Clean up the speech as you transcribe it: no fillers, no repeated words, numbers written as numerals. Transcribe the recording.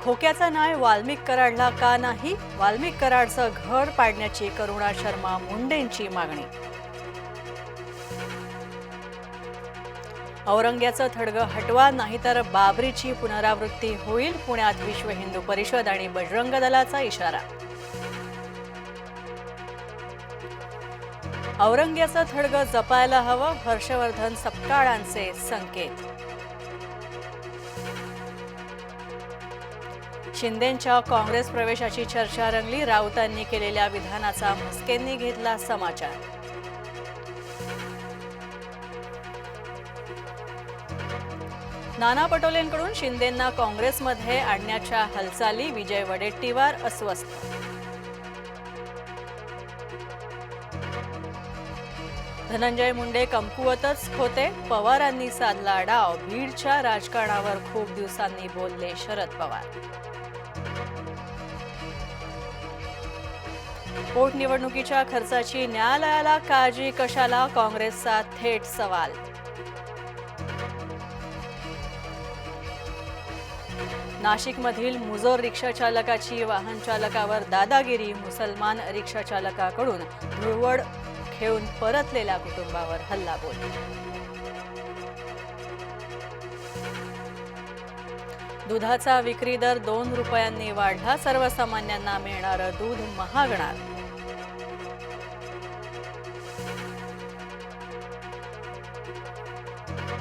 खोक्याचा न्याय वाल्मिक कराडला का नाही? वाल्मिक कराडचं घर पाडण्याची करुणा शर्मा मुंडेंची मागणी. औरंग्याचं थडगं हटवा, नाहीतर बाबरीची पुनरावृत्ती होईल. पुण्यात विश्व हिंदू परिषद आणि बजरंग दलाचा इशारा. औरंग्याचं थडगं जपायला हवं, हर्षवर्धन सपकाळांचे संकेत. शिंदेंच्या काँग्रेस प्रवेशाची चर्चा रंगली, राऊतांनी केलेल्या विधानाचा म्हस्केंनी घेतला समाचार. नाना पटोलेंकडून शिंदेंना काँग्रेसमध्ये आणण्याच्या हालचाली, विजय वडेट्टीवार अस्वस्थ. धनंजय मुंडे कमकुवतच होते, पवारांनी साधला डाव. बीडच्या राजकारणावर खूप दिवसांनी बोलले शरद पवार. पोटनिवडणुकीच्या खर्चाची न्यायालयाला काळजी कशाला? काँग्रेसचा थेट सवाल. नाशिकमधील मुजोर रिक्षाचालकाची वाहन चालकावर दादागिरी, मुसलमान रिक्षाचालकाकडून धुळवड घेऊन परतलेल्या कुटुंबावर हल्लाबोल. दुधाचा विक्री दर 2 रुपयांनी वाढला, सर्वसामान्यांना मिळणारं दूध महागणार.